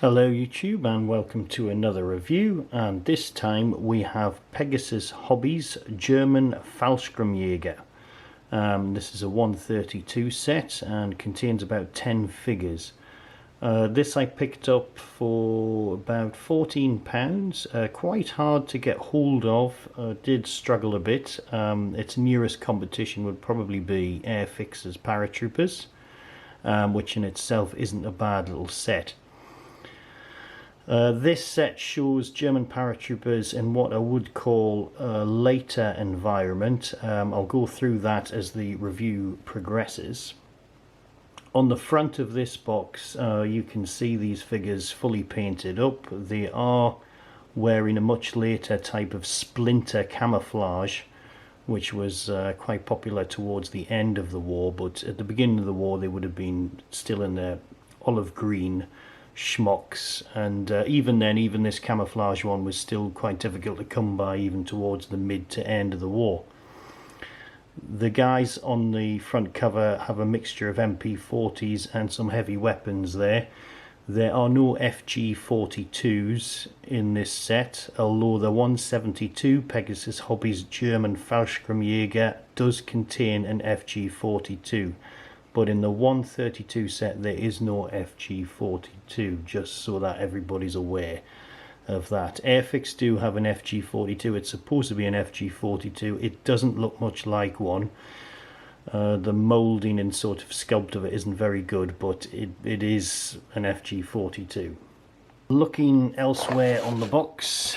Hello YouTube and welcome to another review, and this time we have PEGASUS Hobbies German FALLSCHIRMJAGER. This is a 132 set and contains about 10 figures. This I picked up for about £14, quite hard to get hold of, did struggle a bit. Its nearest competition would probably be Airfix's Paratroopers, which in itself isn't a bad little set. This set shows German paratroopers in what I would call a later environment. I'll go through that as the review progresses. On the front of this box you can see these figures fully painted up. They are wearing a much later type of splinter camouflage, which was quite popular towards the end of the war, but at the beginning of the war they would have been still in their olive green schmucks, and even then, even this camouflage one was still quite difficult to come by even towards the mid to end of the war. The guys on the front cover have a mixture of MP40s and some heavy weapons there. There are no FG42s in this set, although the 172 PEGASUS Hobbies German FALLSCHIRMJAGER does contain an FG42. But in the 132 set there is no FG42, just so that everybody's aware of that. Airfix do have an FG42, it's supposed to be an FG42, it doesn't look much like one. The moulding and sort of sculpt of it isn't very good, but it is an FG42. Looking elsewhere on the box,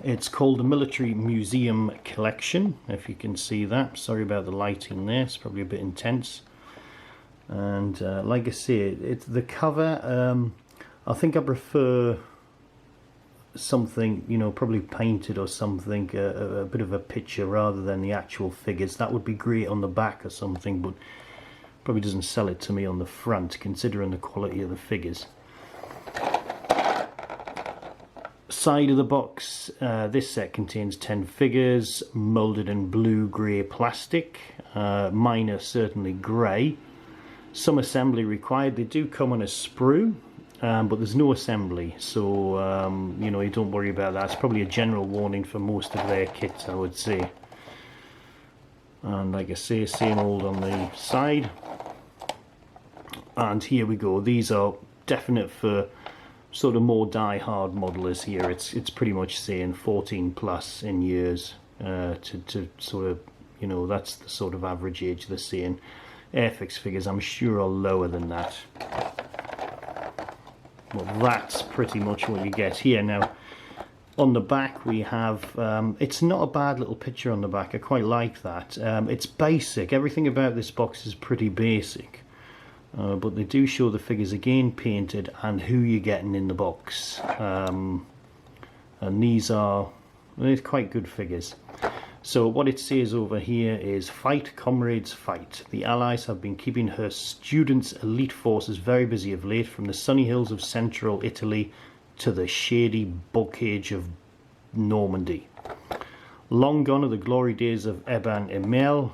it's called the Military Museum Collection, if you can see that. Sorry about the lighting there, it's probably a bit intense. And like I say, it's the cover. I think I prefer something, you know, probably painted or something, a bit of a picture rather than the actual figures. That would be great on the back or something, but probably doesn't sell it to me on the front, considering the quality of the figures. Side of the box, this set contains 10 figures, moulded in blue-grey plastic. Mine are certainly grey. Some assembly required. They do come on a sprue, but there's no assembly, so you know, you don't worry about that. It's probably a general warning for most of their kits, I would say. And like I say, same old on the side. And here we go. These are definite for sort of more die-hard modelers here. It's pretty much saying 14 plus in years, to sort of, you know, that's the sort of average age they're saying. Airfix figures I'm sure are lower than that. Well, that's pretty much what you get here. Now on the back we have, it's not a bad little picture on the back, I quite like that. It's basic, everything about this box is pretty basic, but they do show the figures again painted and who you're getting in the box. And these are quite good figures. So what it says over here is, "Fight, comrades, fight. The Allies have been keeping her students' elite forces very busy of late, from the sunny hills of central Italy to the shady bocage of Normandy. Long gone are the glory days of Eben Emael."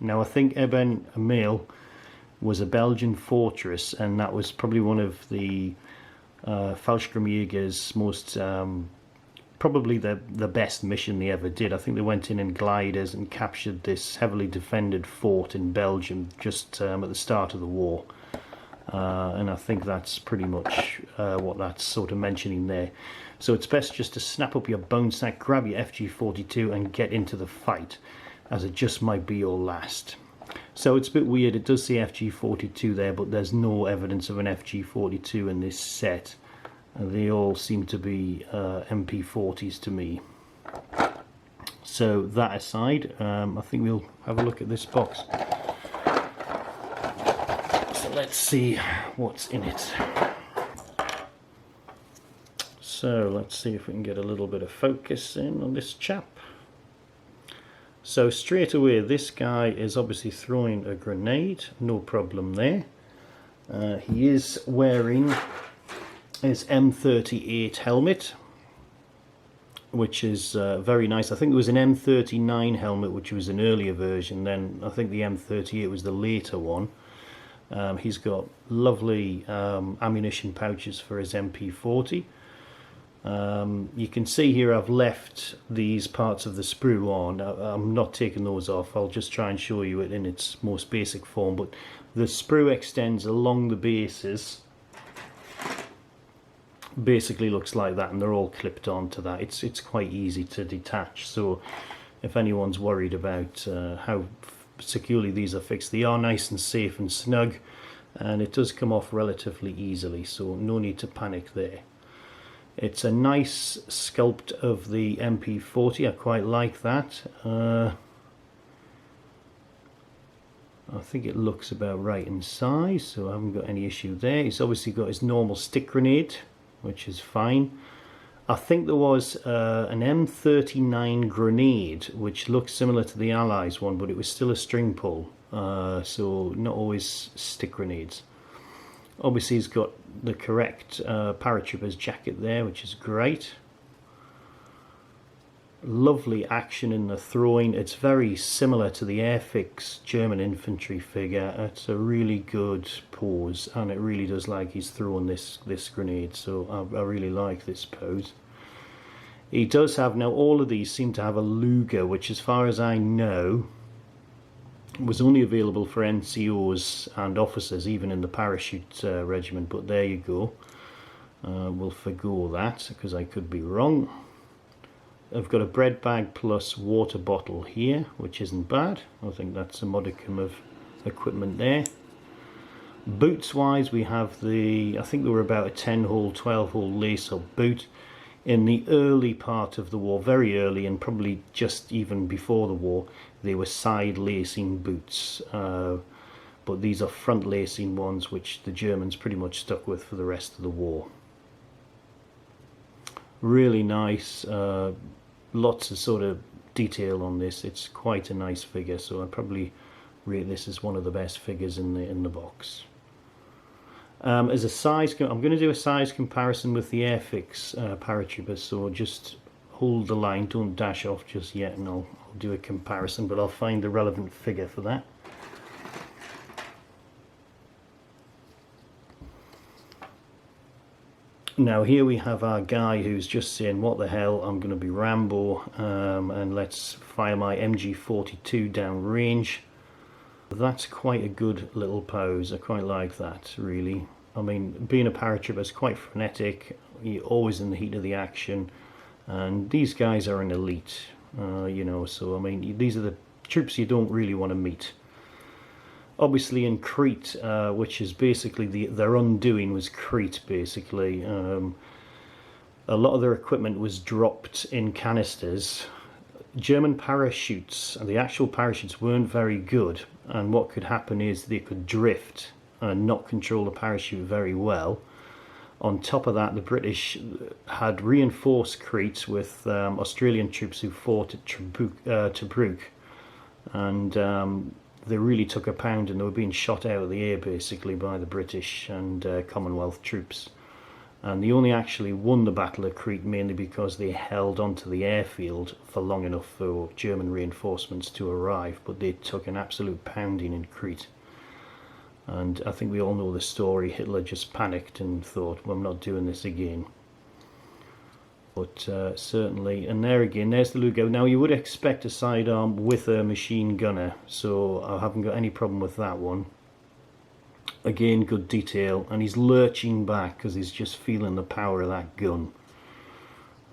Now I think Eben Emael was a Belgian fortress, and that was probably one of the FALLSCHIRMJAGER's most probably the best mission they ever did. I think they went in gliders and captured this heavily defended fort in Belgium just at the start of the war. And I think that's pretty much what that's sort of mentioning there. So it's best just to snap up your bone sack, grab your FG42 and get into the fight, as it just might be your last. So it's a bit weird, it does say FG42 there, but there's no evidence of an FG42 in this set. They all seem to be MP40s to me. So that aside, I think we'll have a look at this box. So let's see what's in it. So let's see if we can get a little bit of focus in on this chap. So straight away, this guy is obviously throwing a grenade, no problem there. He is wearing his M38 helmet, which is very nice. I think it was an M39 helmet, which was an earlier version. Then I think the M38 was the later one. He's got lovely ammunition pouches for his MP40. You can see here I've left these parts of the sprue on. I'm not taking those off. I'll just try and show you it in its most basic form, but the sprue extends along the bases. Basically looks like that, and they're all clipped onto that. It's quite easy to detach, so if anyone's worried about how securely these are fixed, they are nice and safe and snug, and it does come off relatively easily, so no need to panic there. It's a nice sculpt of the MP40. I quite like that. I think it looks about right in size, so I haven't got any issue there. He's obviously got his normal stick grenade, which is fine. I think there was an M39 grenade which looks similar to the Allies one, but it was still a string pull, so not always stick grenades. Obviously he's got the correct paratrooper's jacket there, which is great. Lovely action in the throwing. It's very similar to the Airfix German infantry figure. It's a really good pose, and it really does like he's throwing this grenade, so I really like this pose. He does have, now all of these seem to have a Luger, which as far as I know was only available for NCOs and officers, even in the parachute regiment, but there you go. We'll forgo that because I could be wrong. I've got a bread bag plus water bottle here, which isn't bad. I think that's a modicum of equipment there. Boots wise, we have the, I think they were about a 10-hole, 12-hole lace-up boot. In the early part of the war, very early, and probably just even before the war, they were side lacing boots. But these are front lacing ones, which the Germans pretty much stuck with for the rest of the war. Really nice. Lots of sort of detail on this. It's quite a nice figure, so I'd probably rate this as one of the best figures in the box. As a size, I'm going to do a size comparison with the Airfix paratroopers, so just hold the line, don't dash off just yet, and I'll do a comparison, but I'll find the relevant figure for that. Now here we have our guy who's just saying, what the hell, I'm going to be Rambo, and let's fire my MG42 down range. That's quite a good little pose. I quite like that, really. I mean, being a paratrooper is quite frenetic. You're always in the heat of the action, and these guys are an elite, you know, so I mean, these are the troops you don't really want to meet. Obviously in Crete, which is basically their undoing was Crete, basically. A lot of their equipment was dropped in canisters. German parachutes, the actual parachutes, weren't very good, and what could happen is they could drift and not control the parachute very well. On top of that, the British had reinforced Crete with Australian troops who fought at Tobruk, and they really took a pound, and they were being shot out of the air basically by the British and Commonwealth troops. And they only actually won the Battle of Crete mainly because they held onto the airfield for long enough for German reinforcements to arrive, but they took an absolute pounding in Crete. And I think we all know the story. Hitler just panicked and thought, well, I'm not doing this again. But certainly, and there again, there's the Luger. Now you would expect a sidearm with a machine gunner, so I haven't got any problem with that one. Again, good detail, and he's lurching back because he's just feeling the power of that gun.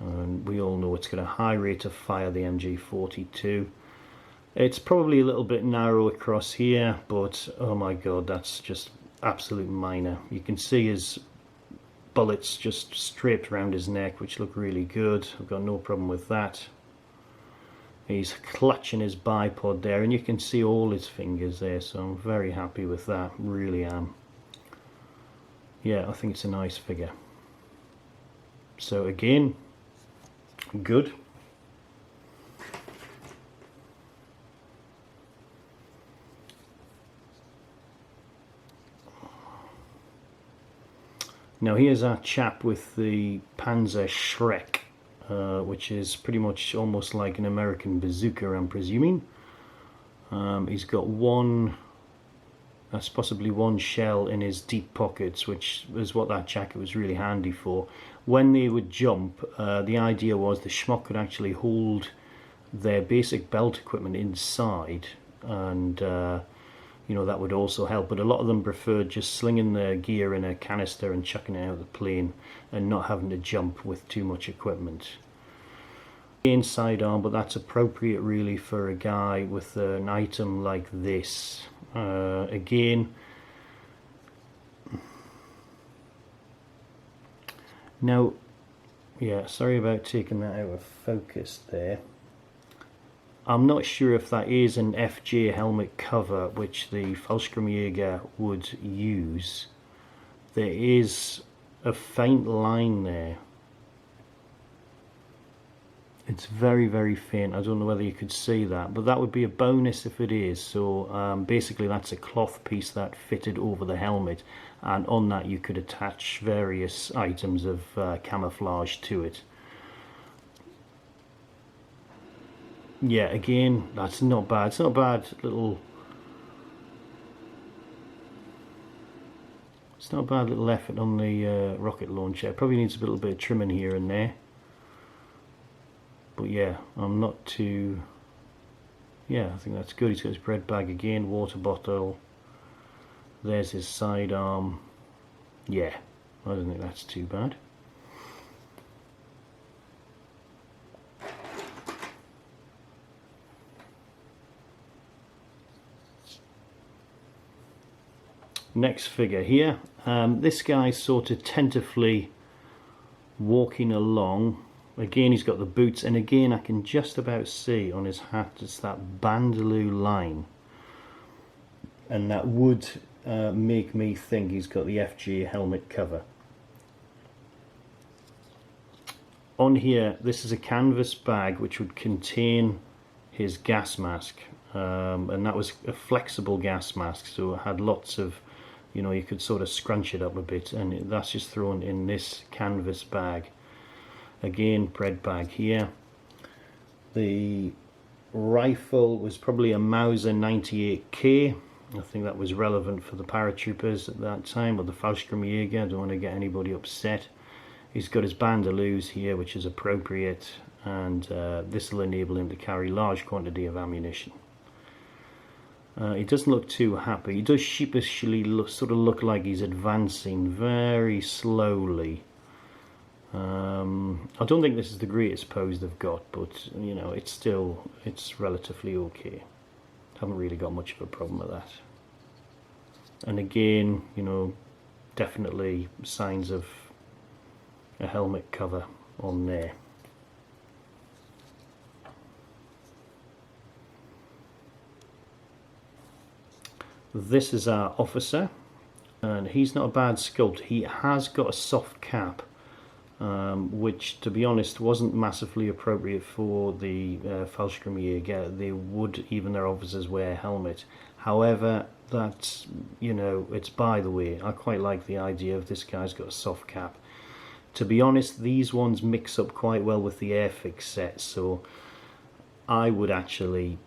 And we all know it's got a high rate of fire, the MG42. It's probably a little bit narrow across here, but oh my god, that's just absolute minor. You can see his bullets just straight around his neck, which look really good. I've got no problem with that. He's clutching his bipod there, and you can see all his fingers there, so I'm very happy with that, really am. Yeah, I think it's a nice figure. So again, good. Now here's our chap with the Panzer Schreck, which is pretty much almost like an American bazooka, I'm presuming. He's got one That's possibly one shell in his deep pockets, which is what that jacket was really handy for. When they would jump, the idea was the schmuck could actually hold their basic belt equipment inside, and you know, that would also help. But a lot of them preferred just slinging their gear in a canister and chucking it out of the plane and not having to jump with too much equipment. Again, sidearm, but that's appropriate really for a guy with an item like this. Again, now, yeah, sorry about taking that out of focus there. I'm not sure if that is an FJ helmet cover which the Fallschirmjäger would use. There is a faint line there. It's very, very faint. I don't know whether you could see that, but that would be a bonus if it is. So basically that's a cloth piece that fitted over the helmet, and on that you could attach various items of camouflage to it. Yeah, again, that's not bad. It's not a bad little... It's not a bad little effort on the rocket launcher. It probably needs a little bit of trimming here and there. But yeah, I'm not too... Yeah, I think that's good. He's got his bread bag again, water bottle. There's his sidearm. Yeah, I don't think that's too bad. Next figure here, this guy's sort of tentatively walking along. Again, he's got the boots, and again I can just about see on his hat it's that bandolier line, and that would make me think he's got the FJ helmet cover. On here, this is a canvas bag which would contain his gas mask, and that was a flexible gas mask, so it had lots of, you know, you could sort of scrunch it up a bit, and that's just thrown in this canvas bag. Again, bread bag here. The rifle was probably a Mauser 98K. I think that was relevant for the paratroopers at that time, or the Fallschirmjäger. I don't want to get anybody upset. He's got his bandoliers here, which is appropriate, and this will enable him to carry large quantity of ammunition. He doesn't look too happy. He does sheepishly sort of look like he's advancing very slowly. I don't think this is the greatest pose they've got, but you know, it's relatively okay. Haven't really got much of a problem with that. And again, you know, definitely signs of a helmet cover on there. This is our officer, and he's not a bad sculpt. He has got a soft cap, which, to be honest, wasn't massively appropriate for the Fallschirmjäger. They would, even their officers, wear a helmet. However, that's, you know, it's by the way. I quite like the idea of this guy's got a soft cap. To be honest, these ones mix up quite well with the Airfix set, so I would actually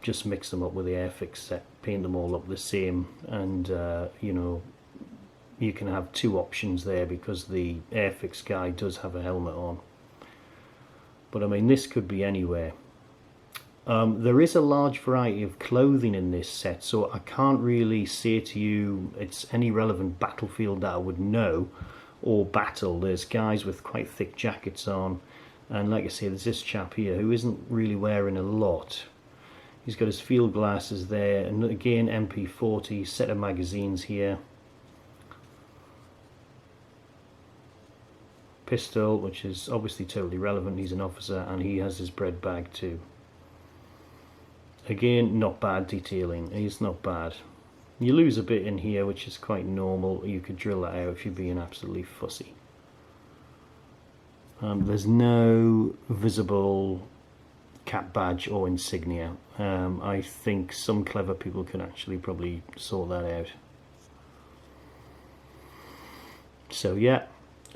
just mix them up with the Airfix set, paint them all up the same, and you know, you can have two options there because the Airfix guy does have a helmet on. But I mean, this could be anywhere. There is a large variety of clothing in this set, so I can't really say to you it's any relevant battlefield that I would know, or battle. There's guys with quite thick jackets on, and like I say, there's this chap here who isn't really wearing a lot. He's got his field glasses there, and again MP40, set of magazines here. Pistol, which is obviously totally relevant, he's an officer, and he has his bread bag too. Again, not bad detailing, he's not bad. You lose a bit in here, which is quite normal. You could drill that out if you're being absolutely fussy. There's no visible cap badge or insignia. I think some clever people can actually probably sort that out. So yeah,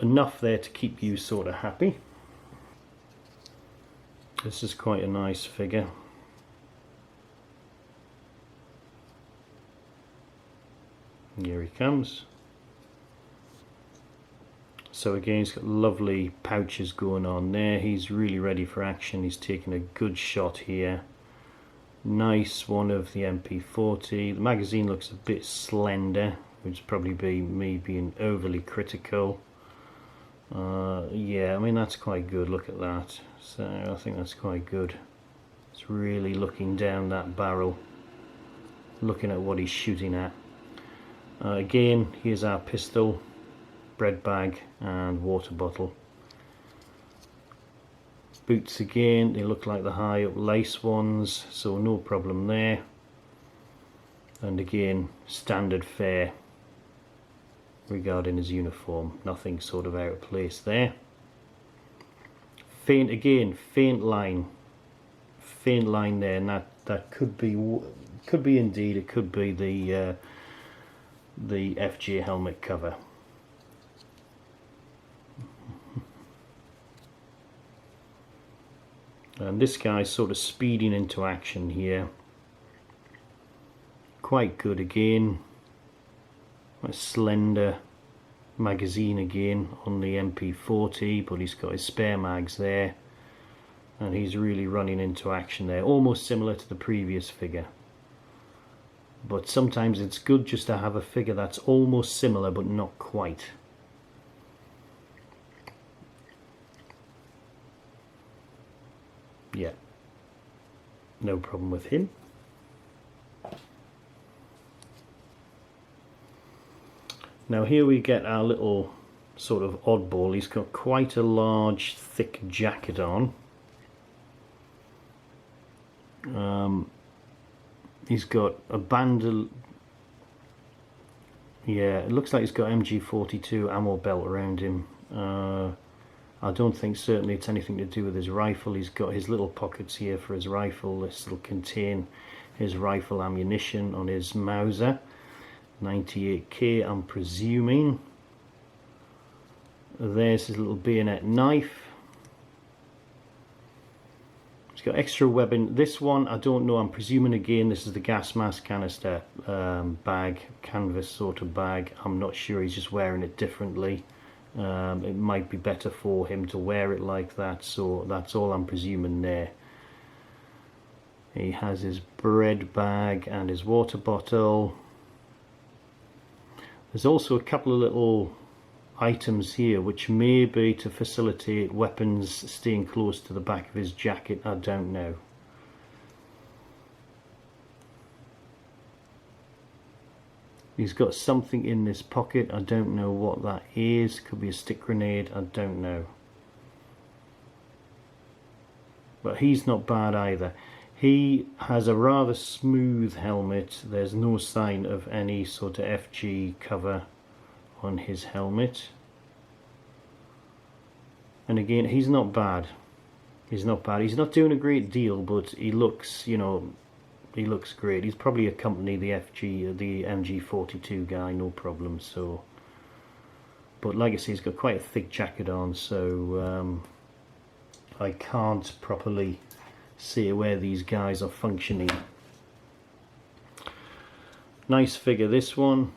enough there to keep you sort of happy. This is quite a nice figure. Here he comes. So again, he's got lovely pouches going on there. He's really ready for action. He's taking a good shot here. Nice one of the MP40. The magazine looks a bit slender, which would probably be me being overly critical. Yeah, I mean, that's quite good. Look at that. So I think that's quite good. It's really looking down that barrel, looking at what he's shooting at. Again, here's our pistol, bread bag and water bottle. Boots again, they look like the high up lace ones, so no problem there. And again, standard fare regarding his uniform, nothing sort of out of place there. Faint again, faint line there, and that could be indeed, it could be the FJ helmet cover. And this guy's sort of speeding into action here. Quite good again. A slender magazine again on the MP40, but he's got his spare mags there. And he's really running into action there. Almost similar to the previous figure. But sometimes it's good just to have a figure that's almost similar but not quite. Yeah, no problem with him. Now here we get our little sort of oddball. He's got quite a large thick jacket on. He's got a band, yeah, it looks like he's got MG42 ammo belt around him. I don't think certainly it's anything to do with his rifle. He's got his little pockets here for his rifle. This will contain his rifle ammunition on his Mauser 98K, I'm presuming. There's his little bayonet knife. He's got extra weapon. This one, I don't know, I'm presuming again this is the gas mask canister bag, canvas sort of bag. I'm not sure, he's just wearing it differently. It might be better for him to wear it like that, so that's all I'm presuming there. He has his bread bag and his water bottle. There's also a couple of little items here which may be to facilitate weapons staying close to the back of his jacket, I don't know. He's got something in this pocket, I don't know what that is. Could be a stick grenade, I don't know. But he's not bad either. He has a rather smooth helmet. There's no sign of any sort of FG cover on his helmet. And again, he's not bad. He's not bad. He's not doing a great deal, but he looks, you know, he looks great. He's probably accompanied the MG42 guy, no problem. So, but like I say, he's got quite a thick jacket on, so I can't properly see where these guys are functioning. Nice figure, this one.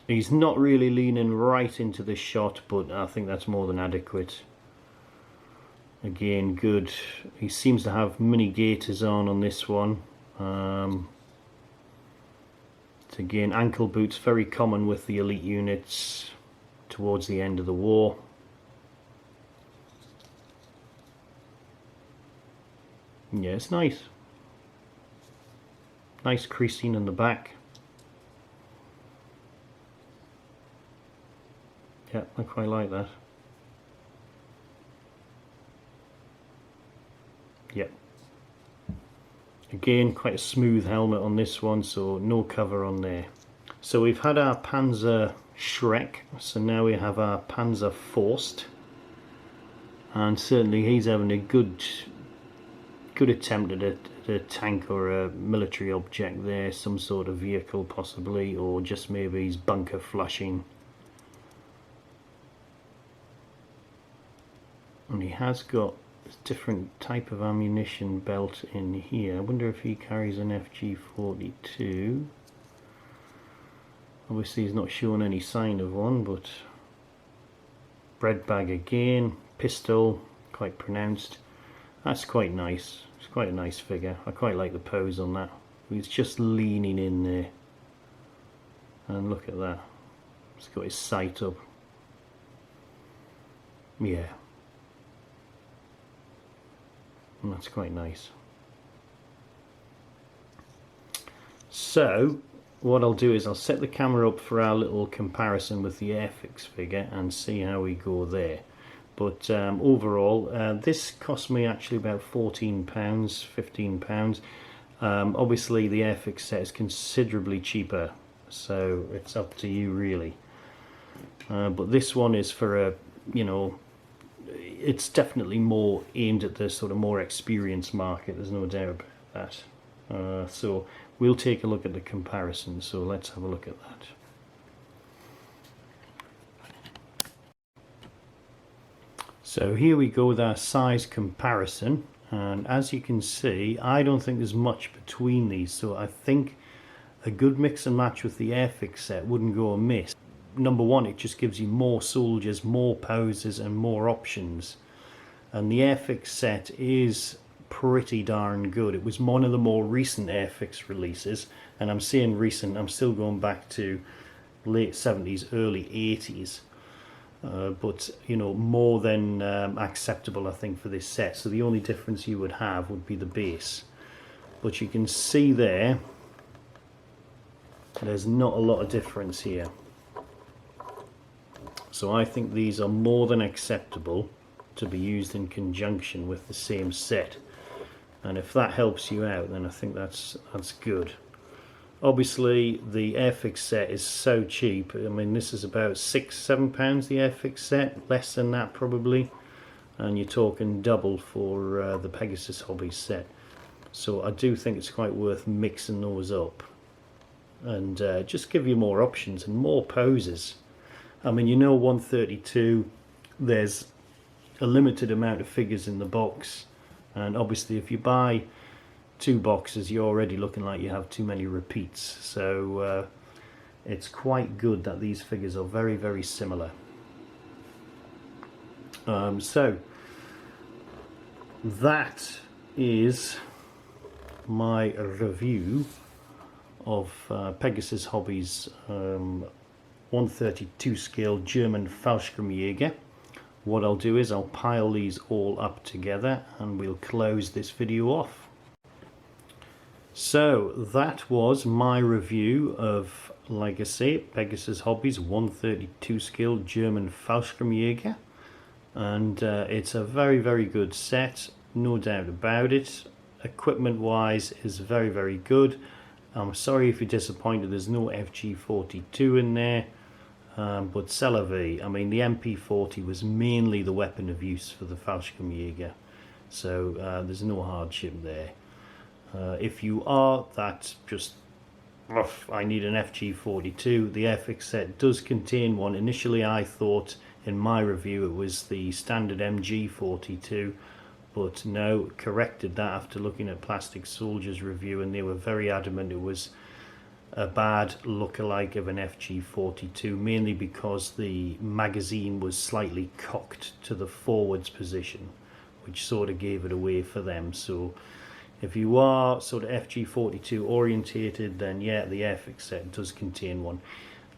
He's not really leaning right into the shot, but I think that's more than adequate. Again, good. He seems to have mini gaiters on this one. It's again ankle boots, very common with the elite units towards the end of the war. Yeah, it's nice. Nice creasing in the back. Yeah, I quite like that. Yep. Again, quite a smooth helmet on this one, so no cover on there. So we've had our Panzer Shrek, so now we have our Panzer Faust, and certainly he's having a good attempt at a tank or a military object there, some sort of vehicle possibly, or just maybe he's bunker flushing. And he has got a different type of ammunition belt in here. I wonder if he carries an FG42. Obviously he's not showing any sign of one, but bread bag again, pistol, quite pronounced. That's quite nice. It's quite a nice figure. I quite like the pose on that. He's just leaning in there. And look at that. He's got his sight up. Yeah. And that's quite nice. So what I'll do is I'll set the camera up for our little comparison with the Airfix figure and see how we go there. But overall, this cost me actually about £14, £15. Obviously the Airfix set is considerably cheaper, so it's up to you really. But this one is for a, you know, it's definitely more aimed at the sort of more experienced market, there's no doubt about that. So we'll take a look at the comparison, so let's have a look at that. So here we go with our size comparison, and as you can see I don't think there's much between these, so I think a good mix and match with the Airfix set wouldn't go amiss. Number one, it just gives you more soldiers, more poses and more options, and the Airfix set is pretty darn good. It was one of the more recent Airfix releases, and I'm saying recent, I'm still going back to late 70s, early 80s. But you know, more than acceptable I think for this set. So the only difference you would have would be the base, but you can see there there's not a lot of difference here. So I think these are more than acceptable to be used in conjunction with the same set, and if that helps you out then I think that's good. Obviously the Airfix set is so cheap. I mean, this is about £6-7 the Airfix set, less than that probably, and you're talking double for the Pegasus Hobbies set. So I do think it's quite worth mixing those up and just give you more options and more poses. I mean, you know, 132, there's a limited amount of figures in the box, and obviously if you buy 2 boxes you're already looking like you have too many repeats, so it's quite good that these figures are very, very similar. So that is my review of Pegasus Hobbies 132 scale German Fallschirmjäger. What I'll do is I'll pile these all up together and we'll close this video off. So that was my review of, like I say, Pegasus Hobbies 132 scale German Fallschirmjäger, and it's a very, very good set, no doubt about it. Equipment wise is very, very good. I'm sorry if you're disappointed there's no FG42 in there, but c'est la vie. I mean, the MP40 was mainly the weapon of use for the Fallschirmjäger, so there's no hardship there. If you are that just rough, I need an FG42, the Airfix set does contain one. Initially I thought in my review it was the standard MG42, but no, corrected that after looking at Plastic Soldier's review, and they were very adamant it was a bad lookalike of an FG42, mainly because the magazine was slightly cocked to the forwards position, which sort of gave it away for them. So if you are sort of FG42 orientated, then yeah, the Airfix set does contain one.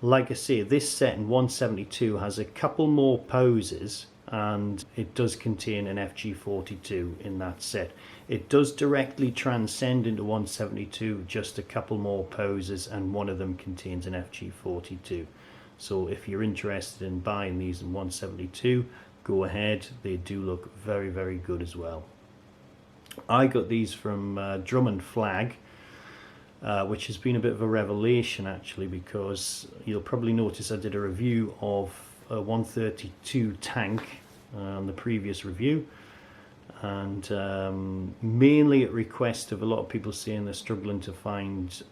Like I say, this set in 172 has a couple more poses, and it does contain an FG42 in that set. It does directly transcend into 172, just a couple more poses, and one of them contains an FG42. So if you're interested in buying these in 172, go ahead. They do look very, very good as well. I got these from Drum and Flag, which has been a bit of a revelation actually, because you'll probably notice I did a review of a 132 tank on the previous review, and mainly at request of a lot of people saying they're struggling to find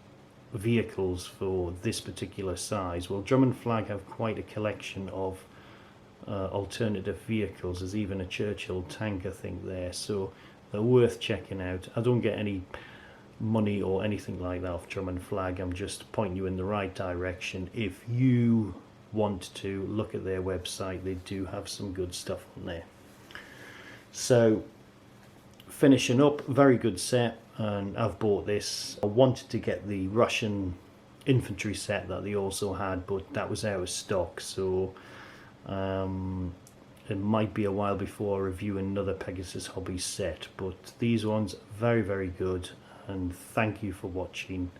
vehicles for this particular size. Well, Drum and Flag have quite a collection of alternative vehicles. There's even a Churchill tank I think there, so they're worth checking out. I don't get any money or anything like that off Drum and Flag. I'm just pointing you in the right direction. If you want to look at their website, they do have some good stuff on there. So finishing up, very good set, and I've bought this. I wanted to get the Russian infantry set that they also had, but that was out of stock, so it might be a while before I review another Pegasus Hobbies set, but these ones very, very good. And thank you for watching,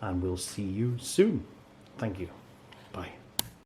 and we'll see you soon. Thank you. Bye.